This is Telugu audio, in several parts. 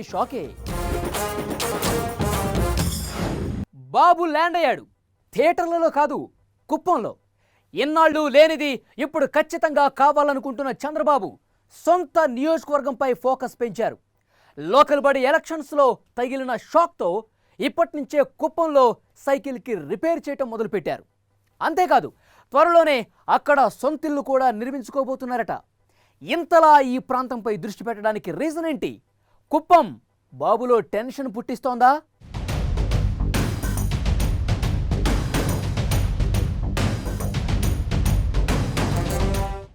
షాకే. బాబు ల్యాండ్ అయ్యాడు. థియేటర్లలో కాదు, కుప్పంలో. ఎన్నాళ్ళు లేనిది ఇప్పుడు ఖచ్చితంగా కావాలనుకుంటున్న చంద్రబాబు సొంత నియోజకవర్గంపై ఫోకస్ పెంచారు. లోకల్ బాడీ ఎలక్షన్స్లో తగిలిన షాక్తో ఇప్పటి నుంచే కుప్పంలో సైకిల్కి రిపేర్ చేయటం మొదలుపెట్టారు. అంతేకాదు, త్వరలోనే అక్కడ సొంతిల్లు కూడా నిర్మించుకోబోతున్నారట. ఇంతలా ఈ ప్రాంతంపై దృష్టి పెట్టడానికి రీజన్ ఏంటి? కుప్పం బాబులో టెన్షన్ పుట్టిస్తోందా?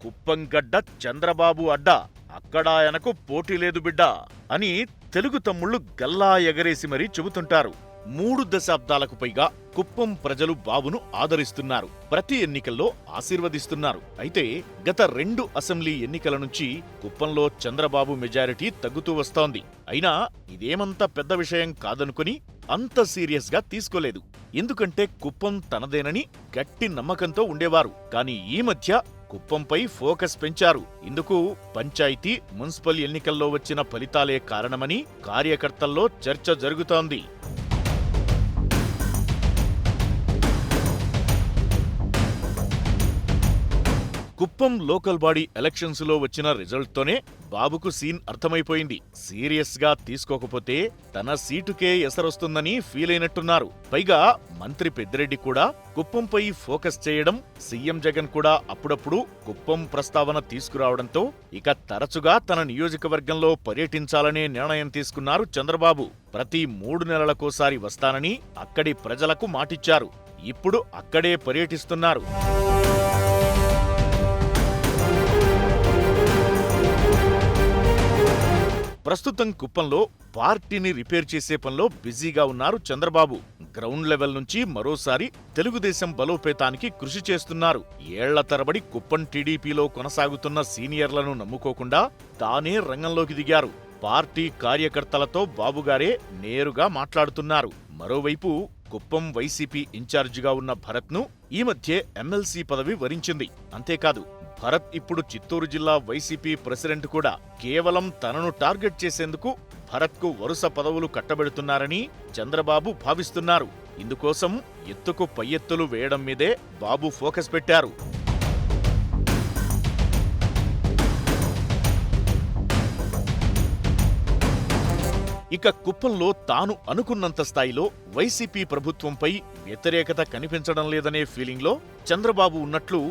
కుప్పంగడ్డ చంద్రబాబు అడ్డ, అక్కడ ఆయనకు పోటీ లేదు బిడ్డ అని తెలుగు తమ్ముళ్లు గల్లా ఎగరేసి మరీ చెబుతుంటారు. 3 దశాబ్దాలకు పైగా కుప్పం ప్రజలు బాబును ఆదరిస్తున్నారు. ప్రతి ఎన్నికల్లో ఆశీర్వదిస్తున్నారు. అయితే గత 2 అసెంబ్లీ ఎన్నికల నుంచి కుప్పంలో చంద్రబాబు మెజారిటీ తగ్గుతూ వస్తోంది. అయినా ఇదేమంత పెద్ద విషయం కాదనుకుని అంత సీరియస్ గా తీసుకోలేదు. ఎందుకంటే కుప్పం తనదేనని గట్టి నమ్మకంతో ఉండేవారు. కానీ ఈ మధ్య కుప్పంపై ఫోకస్ పెంచారు. ఇందుకు పంచాయతీ, మున్సిపల్ ఎన్నికల్లో వచ్చిన ఫలితాలే కారణమని కార్యకర్తల్లో చర్చ జరుగుతోంది. కుప్పం లోకల్ బాడీ ఎలక్షన్స్ లో వచ్చిన రిజల్ట్తోనే బాబుకు సీన్ అర్థమైపోయింది. సీరియస్ గా తీసుకోకపోతే తన సీటుకే ఎసరొస్తుందని ఫీల్ అయినట్టున్నారు. పైగా మంత్రి పెద్దిరెడ్డి కూడా కుప్పంపై ఫోకస్ చేయడం, సీఎం జగన్ కూడా అప్పుడప్పుడు కుప్పం ప్రస్తావన తీసుకురావడంతో ఇక తరచుగా తన నియోజకవర్గంలో పర్యటించాలనే నిర్ణయం తీసుకున్నారు చంద్రబాబు. ప్రతి 3 నెలలకోసారి వస్తానని అక్కడి ప్రజలకు మాటిచ్చారు. ఇప్పుడు అక్కడే పర్యటిస్తున్నారు. ప్రస్తుతం కుప్పంలో పార్టీని రిపేర్ చేసే పనిలో బిజీగా ఉన్నారు చంద్రబాబు. గ్రౌండ్ లెవెల్ నుంచి మరోసారి తెలుగుదేశం బలోపేతానికి కృషి చేస్తున్నారు. ఏళ్ల తరబడి కుప్పం టీడీపీలో కొనసాగుతున్న సీనియర్లను నమ్ముకోకుండా తానే రంగంలోకి దిగారు. పార్టీ కార్యకర్తలతో బాబుగారే నేరుగా మాట్లాడుతున్నారు. మరోవైపు కుప్పం వైసీపీ ఇన్ఛార్జిగా ఉన్న భరత్ను ఈ మధ్య ఎమ్మెల్సీ పదవి వరించింది. అంతేకాదు, భరత్ ఇప్పుడు చిత్తూరు జిల్లా వైసీపీ ప్రెసిడెంట్ కూడా. కేవలం తనను టార్గెట్ చేసేందుకు భరత్కు వరుస పదవులు కట్టబెడుతున్నారని చంద్రబాబు భావిస్తున్నారు. ఇందుకోసం ఎత్తుకు పై ఎత్తులు వేయడం మీదే బాబు ఫోకస్ పెట్టారు. ఇక కుప్పంలో తాను అనుకున్నంత స్థాయిలో వైసీపీ ప్రభుత్వంపై వ్యతిరేకత కనిపించడం లేదనే ఫీలింగ్లో చంద్రబాబు ఉన్నట్లు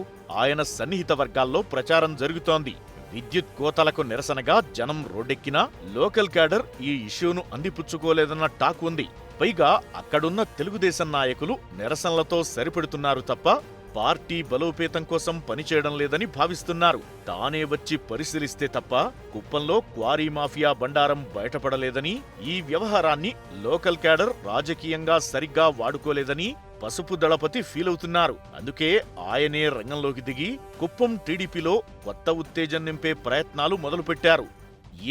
ఆయన సన్నిహిత వర్గాల్లో ప్రచారం జరుగుతోంది. విద్యుత్ కోతలకు నిరసనగా జనం రోడ్డెక్కినా లోకల్ క్యాడర్ ఈ ఇష్యూను అందిపుచ్చుకోలేదన్న టాక్ ఉంది. పైగా అక్కడున్న తెలుగుదేశం నాయకులు నిరసనలతో సరిపెడుతున్నారు తప్ప పార్టీ బలోపేతం కోసం పనిచేయడం లేదని భావిస్తున్నారు. తానే వచ్చి పరిశీలిస్తే తప్ప కుప్పంలో క్వారీ మాఫియా బండారం బయటపడలేదని, ఈ వ్యవహారాన్ని లోకల్ క్యాడర్ రాజకీయంగా సరిగ్గా వాడుకోలేదని పసుపు దళపతి ఫీలవుతున్నారు. అందుకే ఆయనే రంగంలోకి దిగి కుప్పం టీడీపీలో కొత్త ఉత్తేజం నింపే ప్రయత్నాలు మొదలుపెట్టారు.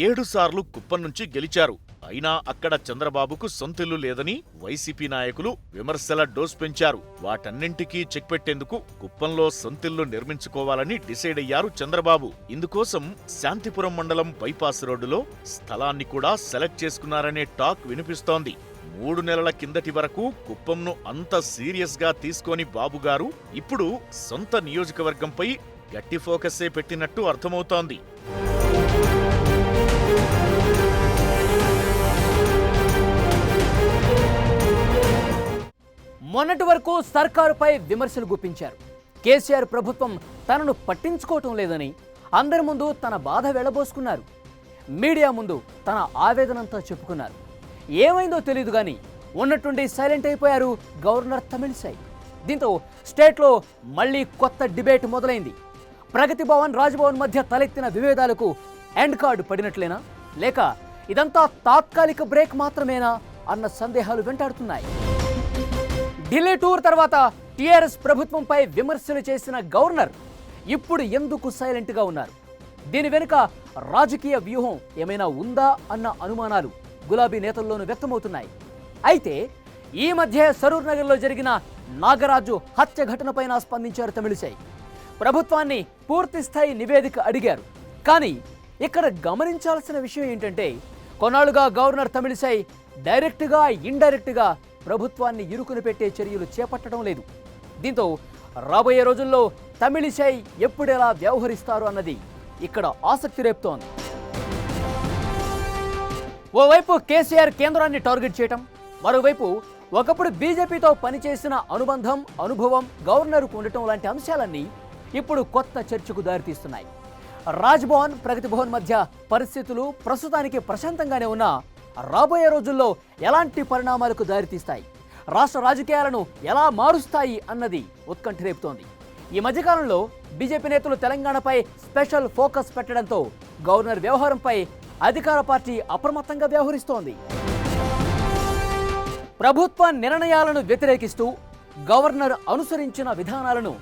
7 సార్లు కుప్పం నుంచి గెలిచారు. అయినా అక్కడ చంద్రబాబుకు సొంతిల్లు లేదని వైసీపీ నాయకులు విమర్శల డోస్ పెంచారు. వాటన్నింటికీ చెక్ పెట్టేందుకు కుప్పంలో సొంతిల్లు నిర్మించుకోవాలని డిసైడ్ అయ్యారు చంద్రబాబు. ఇందుకోసం శాంతిపురం మండలం బైపాస్ రోడ్డులో స్థలాన్ని కూడా సెలెక్ట్ చేసుకున్నారనే టాక్ వినిపిస్తోంది. 3 నెలల కిందటి వరకు కుప్పంను అంత సీరియస్ గా తీసుకోని బాబుగారు ఇప్పుడు సొంత నియోజకవర్గంపై గట్టి ఫోకస్సే పెట్టినట్టు అర్థమవుతోంది. మొన్నటి వరకు సర్కారుపై విమర్శలు గుప్పించారు. కేసీఆర్ ప్రభుత్వం తనను పట్టించుకోవటం లేదని అందరి ముందు తన బాధ వెళ్లబోసుకున్నారు. మీడియా ముందు తన ఆవేదనంతా చెప్పుకున్నారు. ఏమైందో తెలియదు కానీ ఉన్నట్టుండి సైలెంట్ అయిపోయారు గవర్నర్ తమిళిసై. దీంతో స్టేట్లో మళ్లీ కొత్త డిబేట్ మొదలైంది. ప్రగతి భవన్, రాజ్భవన్ మధ్య తలెత్తిన విభేదాలకు ఎండ్ కార్డు పడినట్లేనా, లేక ఇదంతా తాత్కాలిక బ్రేక్ మాత్రమేనా అన్న సందేహాలు వెంటాడుతున్నాయి. ఢిల్లీ టూర్ తర్వాత టీఆర్ఎస్ ప్రభుత్వంపై విమర్శలు చేసిన గవర్నర్ ఇప్పుడు ఎందుకు సైలెంట్గా ఉన్నారు? దీని వెనుక రాజకీయ వ్యూహం ఏమైనా ఉందా అన్న అనుమానాలు గులాబీ నేతల్లోనూ వ్యక్తమవుతున్నాయి. అయితే ఈ మధ్య సరూర్ నగర్లో జరిగిన నాగరాజు హత్య ఘటనపైన స్పందించారు తమిళిసై. ప్రభుత్వాన్ని పూర్తి స్థాయి నివేదిక అడిగారు. కానీ ఇక్కడ గమనించాల్సిన విషయం ఏంటంటే కొన్నాళ్లుగా గవర్నర్ తమిళిసై డైరెక్ట్గా ఇండైరెక్ట్గా ప్రభుత్వాన్ని ఇరుకుని పెట్టే చర్యలు చేపట్టడం లేదు. దీంతో రాబోయే రోజుల్లో తమిళిసై ఎప్పుడెలా వ్యవహరిస్తారు అన్నది ఇక్కడ ఆసక్తి రేపుతోంది. ఓవైపు కేసీఆర్ కేంద్రాన్ని టార్గెట్ చేయటం, మరోవైపు ఒకప్పుడు బీజేపీతో పనిచేసిన అనుబంధం, అనుభవం గవర్నర్కు ఉండటం లాంటి అంశాలన్నీ ఇప్పుడు కొత్త చర్చకు దారితీస్తున్నాయి. రాజ్భవన్, ప్రగతి భవన్ మధ్య పరిస్థితులు ప్రస్తుతానికి ప్రశాంతంగానే ఉన్నా రాబోయే రోజుల్లో ఎలాంటి పరిణామాలకు దారితీస్తాయి, రాష్ట్ర రాజకీయాలను ఎలా మారుస్తాయి అన్నది ఉత్కంఠ రేపుతోంది. ఈ మధ్యకాలంలో బీజేపీ నేతలు తెలంగాణపై స్పెషల్ ఫోకస్ పెట్టడంతో గవర్నర్ వ్యవహారంపై అధికార పార్టీ అప్రమత్తంగా వ్యవహరిస్తోంది. ప్రభుత్వ నిర్ణయాలను వ్యతిరేకిస్తూ గవర్నర్ అనుసరించిన విధానాలను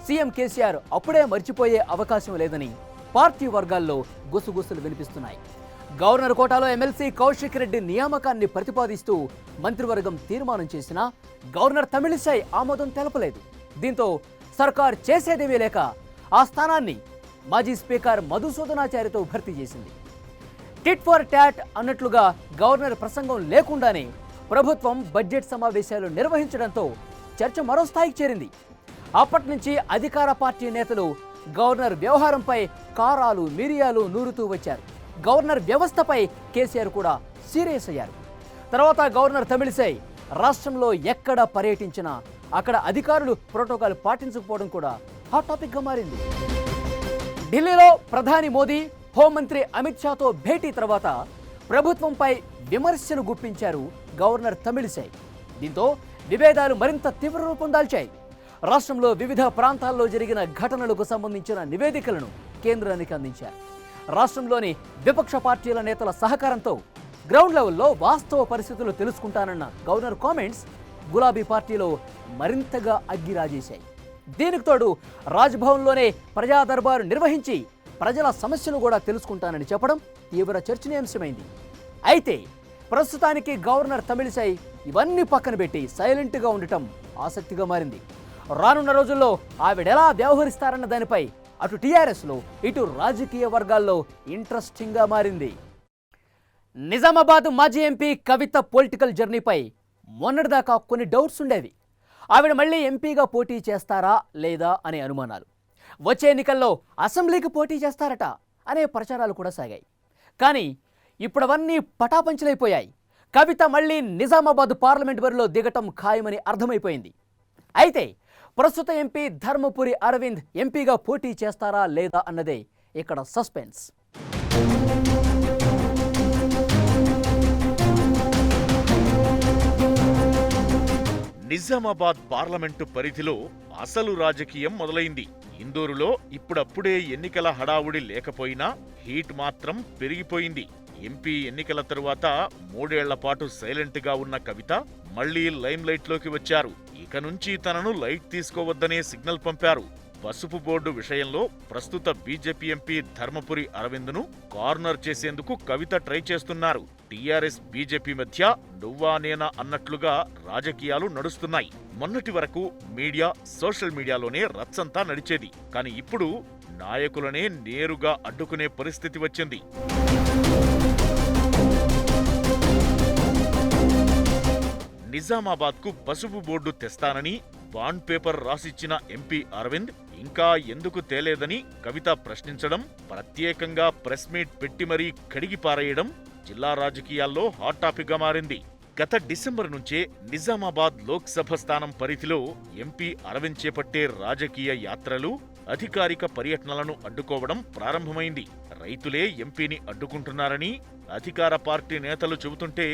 సీఎం కేసీఆర్ అప్పుడే మర్చిపోయే అవకాశం లేదని పార్టీ వర్గాల్లో గుసగుసలు వినిపిస్తున్నాయి. గవర్నర్ కోటాలో ఎమ్మెల్సీ కౌశిక్ రెడ్డి నియామకాన్ని ప్రతిపాదిస్తూ మంత్రివర్గం తీర్మానం చేసినా గవర్నర్ తమిళిసై ఆమోదం తెలపలేదు. దీంతో సర్కార్ చేసేదేమీ లేక ఆ స్థానాన్ని మాజీ స్పీకర్ మధుసూదనాచారితో భర్తీ చేసింది. టిట్ ఫర్ టాట్ అన్నట్లుగా గవర్నర్ ప్రసంగం లేకుండానే ప్రభుత్వం బడ్జెట్ సమావేశాలు నిర్వహించడంతో చర్చ మరో స్థాయికి చేరింది. అప్పటి నుంచి అధికార పార్టీ నేతలు గవర్నర్ వ్యవహారంపై కారాలు మిరియాలు నూరుతూ వచ్చారు. గవర్నర్ వ్యవస్థపై కేసీఆర్ కూడా సీరియస్ అయ్యారు. తర్వాత గవర్నర్ తమిళిసై రాష్ట్రంలో ఎక్కడ పర్యటించినా అక్కడ అధికారులు ప్రోటోకాల్ పాటించకపోవడం కూడా హాట్ టాపిక్గా మారింది. ఢిల్లీలో ప్రధాని మోదీ, హోంమంత్రి అమిత్ షాతో భేటీ తర్వాత ప్రభుత్వంపై విమర్శలు గుప్పించారు గవర్నర్ తమిళిసై. దీంతో విభేదాలు మరింత తీవ్ర రూపం దాల్చాయి. రాష్ట్రంలో వివిధ ప్రాంతాల్లో జరిగిన ఘటనలకు సంబంధించిన నివేదికలను కేంద్రానికి అందించారు. రాష్ట్రంలోని విపక్ష పార్టీల నేతల సహకారంతో గ్రౌండ్ లెవెల్లో వాస్తవ పరిస్థితులు తెలుసుకుంటానన్న గవర్నర్ కామెంట్స్ గులాబీ పార్టీలో మరింతగా అగ్గిరాజేశాయి. దీనికి తోడు రాజ్భవన్లోనే ప్రజా దర్బారు నిర్వహించి ప్రజల సమస్యలు కూడా తెలుసుకుంటానని చెప్పడం తీవ్ర చర్చనీయాంశమైంది. అయితే ప్రస్తుతానికి గవర్నర్ తమిళిసై ఇవన్నీ పక్కన పెట్టి సైలెంట్గా ఉండటం ఆసక్తిగా మారింది. రానున్న రోజుల్లో ఆవిడెలా వ్యవహరిస్తారన్న దానిపై అటు టీఆర్ఎస్లో ఇటు రాజకీయ వర్గాల్లో ఇంట్రెస్టింగ్గా మారింది. నిజామాబాద్ మాజీ ఎంపీ కవిత పొలిటికల్ జర్నీపై మొన్నటిదాకా కొన్ని డౌట్స్ ఉండేవి. ఆవిడ మళ్ళీ ఎంపీగా పోటీ చేస్తారా లేదా అనే అనుమానాలు, వచ్చే ఎన్నికల్లో అసెంబ్లీకి పోటీ చేస్తారట అనే ప్రచారాలు కూడా సాగాయి. కానీ ఇప్పుడు అవన్నీ పటాపంచలైపోయాయి. కవిత మళ్ళీ నిజామాబాద్ పార్లమెంట్ బరిలో దిగటం ఖాయమని అర్థమైపోయింది. అయితే ప్రస్తుత ఎంపీ ధర్మపురి అరవింద్ ఎంపీగా పోటీ చేస్తారా లేదా అన్నదే ఇక్కడ సస్పెన్స్. నిజామాబాద్ పార్లమెంటు పరిధిలో అసలు రాజకీయం మొదలైంది. ఇందూరులో ఇప్పుడప్పుడే ఎన్నికల హడావుడి లేకపోయినా హీట్ మాత్రం పెరిగిపోయింది. ఎంపీ ఎన్నికల తరువాత 3 ఏళ్ల పాటు సైలెంట్గా ఉన్న కవిత మళ్లీ లైమ్ లైట్లోకి వచ్చారు. ఇక నుంచి తనను లైట్ తీసుకోవద్దనే సిగ్నల్ పంపారు. పసుపు బోర్డు విషయంలో ప్రస్తుత బీజేపీ ఎంపీ ధర్మపురి అరవింద్ను కార్నర్ చేసేందుకు కవిత ట్రై చేస్తున్నారు. టీఆర్ఎస్ బీజేపీ మధ్య నువ్వా నేనా అన్నట్లుగా రాజకీయాలు నడుస్తున్నాయి. మొన్నటి వరకు మీడియా, సోషల్ మీడియాలోనే రచ్చంతా నడిచేది. కానీ ఇప్పుడు నాయకులనే నేరుగా అడ్డుకునే పరిస్థితి వచ్చింది. నిజామాబాద్కు పసుపు బోర్డు తెస్తానని బాండ్ పేపర్ రాసిచ్చిన ఎంపీ అరవింద్ ఇంకా ఎందుకు తేలేదని కవిత ప్రశ్నించడం, ప్రత్యేకంగా ప్రెస్ మీట్ పెట్టి మరీ కడిగి పారేయడం జిల్లా రాజకీయాల్లో హాట్ టాపిక్గా మారింది. గత డిసెంబర్ నుంచే నిజామాబాద్ లోక్సభ స్థానం పరిధిలో ఎంపీ అరవింద్ చేపట్టే రాజకీయ యాత్రలు, అధికారిక పర్యటనలను అడ్డుకోవడం ప్రారంభమైంది. రైతులే ఎంపీని అడ్డుకుంటున్నారని అధికార పార్టీ నేతలు చెబుతుంటే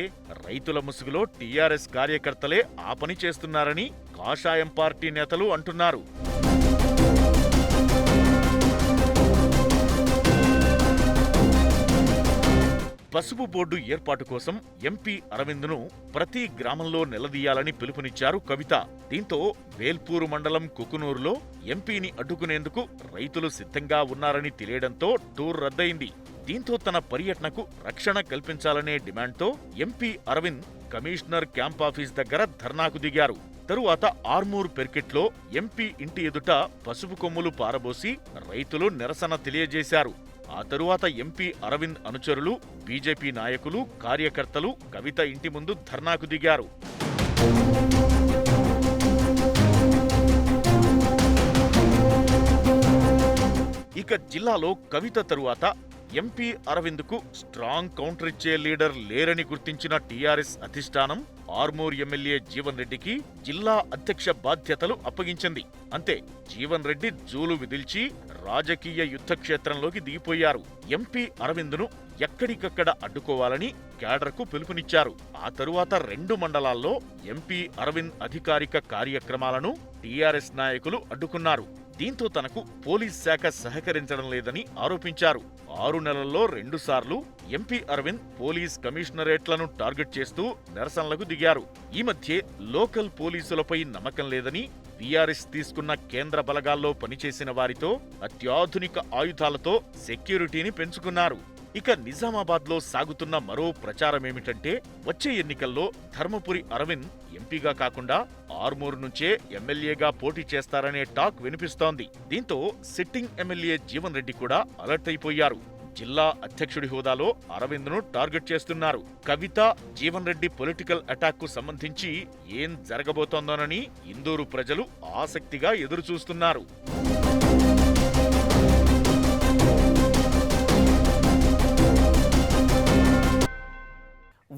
రైతుల ముసుగులో టీఆర్ఎస్ కార్యకర్తలే ఆ పని చేస్తున్నారని కాషాయం పార్టీ నేతలు అంటున్నారు. పసుపు బోర్డు ఏర్పాటు కోసం ఎంపీ అరవింద్ను ప్రతి గ్రామంలో నిలదీయాలని పిలుపునిచ్చారు కవిత. దీంతో వేల్పూరు మండలం కుకునూరులో ఎంపీని అడ్డుకునేందుకు రైతులు సిద్ధంగా ఉన్నారని తెలియడంతో టూర్ రద్దయింది. దీంతో తన పర్యటనకు రక్షణ కల్పించాలనే డిమాండ్తో ఎంపీ అరవింద్ కమిషనర్ క్యాంపాఫీస్ దగ్గర ధర్నాకు దిగారు. తరువాత ఆర్మూర్ పెర్కెట్లో ఎంపీ ఇంటి ఎదుట పసుపు కొమ్ములు పారబోసి రైతులు నిరసన తెలియజేశారు. ఆ తరువాత ఎంపీ అరవింద్ అనుచరులు, బీజేపీ నాయకులు, కార్యకర్తలు కవిత ఇంటి ముందు ధర్నాకు దిగారు. ఇక జిల్లాలో కవిత తరువాత ఎంపీ అరవింద్కు స్ట్రాంగ్ కౌంటర్ ఇచ్చే లీడర్ లేరని గుర్తించిన టీఆర్ఎస్ అధిష్టానం ఆర్మూర్ ఎమ్మెల్యే జీవన్ రెడ్డికి జిల్లా అధ్యక్ష బాధ్యతలు అప్పగించింది. అంతే, జీవన్ రెడ్డి జూలు విదిల్చి రాజకీయ యుద్ధక్షేత్రంలోకి దిగిపోయారు. ఎంపీ అరవింద్ను ఎక్కడికక్కడ అడ్డుకోవాలని క్యాడర్కు పిలుపునిచ్చారు. ఆ తరువాత 2 మండలాల్లో ఎంపీ అరవింద్ అధికారిక కార్యక్రమాలను టీఆర్ఎస్ నాయకులు అడ్డుకున్నారు. దీంతో తనకు పోలీస్ శాఖ సహకరించడం లేదని ఆరోపించారు. 6 నెలల్లో 2 సార్లు ఎంపీ అరవింద్ పోలీస్ కమిషనరేట్లను టార్గెట్ చేస్తూ నిరసనలకు దిగారు. ఈ మధ్యే లోకల్ పోలీసులపై నమ్మకం లేదని టీఆర్ఎస్ తీసుకున్న కేంద్ర బలగాల్లో పనిచేసిన వారితో అత్యాధునిక ఆయుధాలతో సెక్యూరిటీని పెంచుకున్నారు. ఇక నిజామాబాద్లో సాగుతున్న మరో ప్రచారమేమిటంటే, వచ్చే ఎన్నికల్లో ధర్మపురి అరవింద్ ఎంపీగా కాకుండా ఆర్మూర్ నుంచే ఎమ్మెల్యేగా పోటీ చేస్తారనే టాక్ వినిపిస్తోంది. దీంతో సిట్టింగ్ ఎమ్మెల్యే జీవన్ రెడ్డి కూడా అలర్ట్ అయిపోయారు. జిల్లా అధ్యక్షుడి హోదాలో అరవింద్ను టార్గెట్ చేస్తున్నారు. కవిత, జీవన్ రెడ్డి పొలిటికల్ అటాక్ కు సంబంధించి ఏం జరగబోతోందోనని ఇందూరు ప్రజలు ఆసక్తిగా ఎదురుచూస్తున్నారు.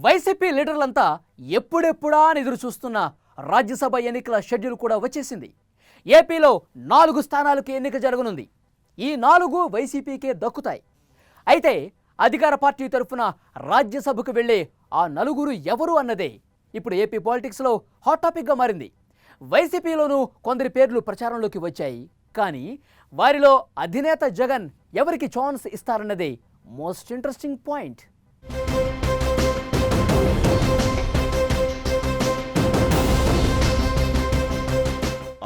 వైసీపీ లీడర్లంతా ఎప్పుడెప్పుడా అని ఎదురు చూస్తున్న రాజ్యసభ ఎన్నికల షెడ్యూల్ కూడా వచ్చేసింది. ఏపీలో 4 స్థానాలకు ఎన్నిక జరగనుంది. ఈ 4 వైసీపీకే దక్కుతాయి. అయితే అధికార పార్టీ తరఫున రాజ్యసభకు వెళ్లే ఆ 4 ఎవరు అన్నదే ఇప్పుడు ఏపీ పాలిటిక్స్లో హాట్ టాపిక్గా మారింది. వైసీపీలోనూ కొందరి పేర్లు ప్రచారంలోకి వచ్చాయి. కానీ వారిలో అధినేత జగన్ ఎవరికి ఛాన్స్ ఇస్తారన్నదే మోస్ట్ ఇంట్రెస్టింగ్ పాయింట్.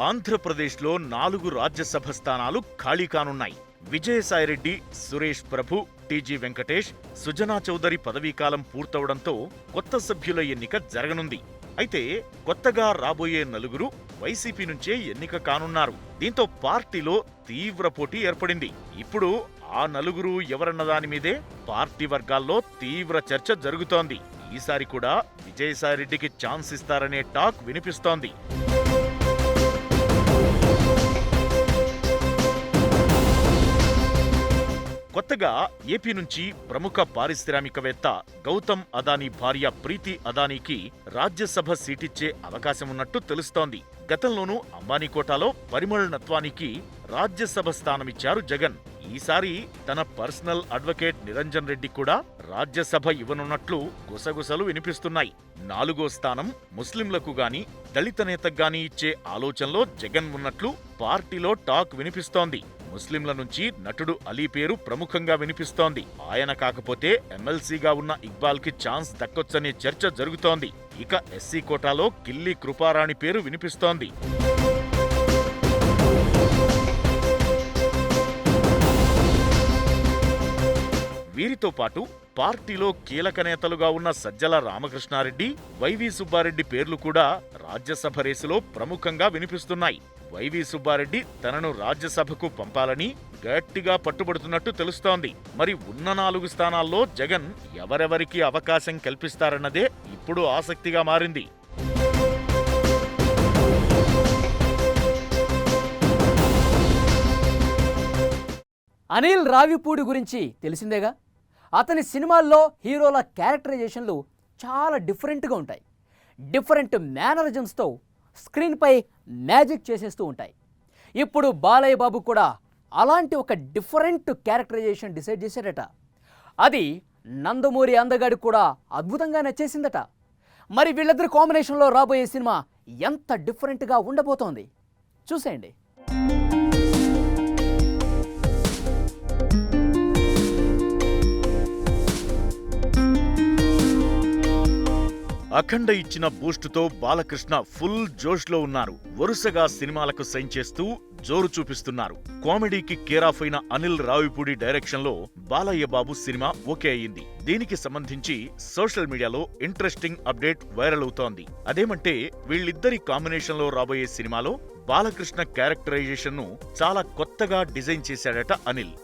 ఆంధ్రప్రదేశ్లో 4 రాజ్యసభ స్థానాలు ఖాళీ కానున్నాయి. విజయసాయిరెడ్డి, సురేష్ ప్రభు, టీజీ వెంకటేష్, సుజనా చౌదరి పదవీకాలం పూర్తవడంతో కొత్త సభ్యుల ఎన్నిక జరగనుంది. అయితే కొత్తగా రాబోయే 4 వైసీపీ నుంచే ఎన్నిక కానున్నారు. దీంతో పార్టీలో తీవ్ర పోటీ ఏర్పడింది. ఇప్పుడు ఆ 4 ఎవరన్న దాని మీదే పార్టీ వర్గాల్లో తీవ్ర చర్చ జరుగుతోంది. ఈసారి కూడా విజయసాయిరెడ్డికి ఛాన్స్ ఇస్తారనే టాక్ వినిపిస్తోంది. కొత్తగా ఏపీ నుంచి ప్రముఖ పారిశ్రామికవేత్త గౌతమ్ అదానీ భార్య ప్రీతి అదానీకి రాజ్యసభ సీటిచ్చే అవకాశమున్నట్టు తెలుస్తోంది. గతంలోనూ అంబానీ కోటాలో పరిమళ్ నత్వానీకి రాజ్యసభ స్థానమిచ్చారు జగన్. ఈసారి తన పర్సనల్ అడ్వకేట్ నిరంజన్ రెడ్డి కూడా రాజ్యసభ ఇవ్వనున్నట్లు గుసగుసలు వినిపిస్తున్నాయి. 4వ స్థానం ముస్లింలకు గాని, దళిత నేతకు గాని ఇచ్చే ఆలోచనలో జగన్ ఉన్నట్లు పార్టీలో టాక్ వినిపిస్తోంది. ముస్లింల నుంచి నటుడు అలీ పేరు ప్రముఖంగా వినిపిస్తోంది. ఆయన కాకపోతే ఎమ్మెల్సీగా ఉన్న ఇక్బాల్ కి ఛాన్స్ దక్కొచ్చనే చర్చ జరుగుతోంది. ఇక ఎస్సీ కోటాలో కిల్లి కృపారాణి పేరు వినిపిస్తోంది. వీరితో పాటు పార్టీలో కీలక నేతలుగా ఉన్న సజ్జల రామకృష్ణారెడ్డి, వైవి సుబ్బారెడ్డి పేర్లు కూడా రాజ్యసభ రేసులో ప్రముఖంగా వినిపిస్తున్నాయి. వైవి సుబ్బారెడ్డి తనను రాజ్యసభకు పంపాలని గట్టిగా పట్టుబడుతున్నట్టు తెలుస్తోంది. మరి ఉన్న 4 స్థానాల్లో జగన్ ఎవరెవరికి అవకాశం కల్పిస్తారన్నదే ఇప్పుడు ఆసక్తిగా మారింది. అనిల్ రావిపూడి గురించి తెలిసిందేగా. అతని సినిమాల్లో హీరోల క్యారెక్టరైజేషన్లు చాలా డిఫరెంట్గా ఉంటాయి. డిఫరెంట్ మేనరిజమ్స్తో స్క్రీన్పై మ్యాజిక్ చేసేస్తూ ఉంటాయి. ఇప్పుడు బాలయ్య బాబు కూడా అలాంటి ఒక డిఫరెంట్ క్యారెక్టరైజేషన్ డిసైడ్ చేశాడట. అది నందమూరి అందగాడి కూడా అద్భుతంగా నచ్చేసిందట. మరి వీళ్ళిద్దరి కాంబినేషన్లో రాబోయే సినిమా ఎంత డిఫరెంట్గా ఉండబోతోంది చూసేయండి. అఖండ ఇచ్చిన బూస్టుతో బాలకృష్ణ ఫుల్ జోష్లో ఉన్నారు. వరుసగా సినిమాలకు సైన్ చేస్తూ జోరు చూపిస్తున్నారు. కామెడీకి కేరాఫ్ అయిన అనిల్ రావిపూడి డైరెక్షన్లో బాలయ్య బాబు సినిమా ఓకే అయ్యింది. దీనికి సంబంధించి సోషల్ మీడియాలో ఇంట్రెస్టింగ్ అప్డేట్ వైరల్ అవుతోంది. అదేమంటే వీళ్ళిద్దరి కాంబినేషన్లో రాబోయే సినిమాలో బాలకృష్ణ క్యారెక్టరైజేషన్ ను చాలా కొత్తగా డిజైన్ చేశాడట అనిల్.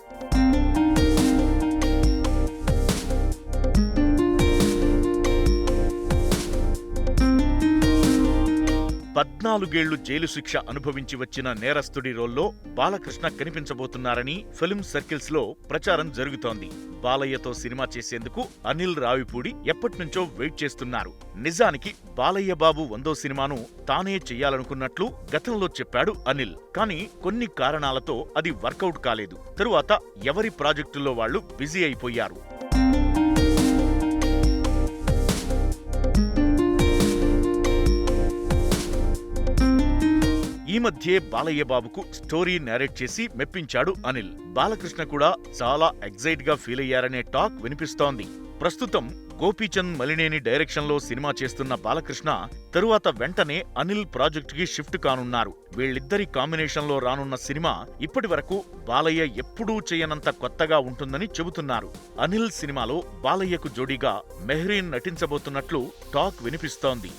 14 జైలు శిక్ష అనుభవించి వచ్చిన నేరస్తుడి రోల్లో బాలకృష్ణ కనిపించబోతున్నారని ఫిల్మ్ సర్కిల్స్ లో ప్రచారం జరుగుతోంది. బాలయ్యతో సినిమా చేసేందుకు అనిల్ రావిపూడి ఎప్పటినుంచో వెయిట్ చేస్తున్నారు. నిజానికి బాలయ్య బాబు 100వ సినిమాను తానే చెయ్యాలనుకున్నట్లు గతంలో చెప్పాడు అనిల్. కానీ కొన్ని కారణాలతో అది వర్కౌట్ కాలేదు. తరువాత ఎవరి ప్రాజెక్టుల్లో వాళ్లు బిజీ అయిపోయారు. ఈ మధ్యే బాలయ్య బాబుకు స్టోరీ నేరేట్ చేసి మెప్పించాడు అనిల్. బాలకృష్ణ కూడా చాలా ఎగ్జైట్ గా ఫీల్ అయ్యారనే టాక్ వినిపిస్తోంది. ప్రస్తుతం గోపీచంద్ మలినేని డైరెక్షన్లో సినిమా చేస్తున్న బాలకృష్ణ తరువాత వెంటనే అనిల్ ప్రాజెక్టుకి షిఫ్ట్ కానున్నారు. వీళ్ళిద్దరి కాంబినేషన్లో రానున్న సినిమా ఇప్పటి వరకు బాలయ్య ఎప్పుడూ చేయనంత కొత్తగా ఉంటుందని చెబుతున్నారు. అనిల్ సినిమాలో బాలయ్యకు జోడీగా మెహ్రీన్ నటించబోతున్నట్లు టాక్ వినిపిస్తోంది.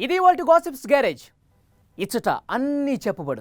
ఇది వాల్టి గాసిప్స్ గ్యారేజ్. ఇచ్చట అన్నీ చెప్పబడును.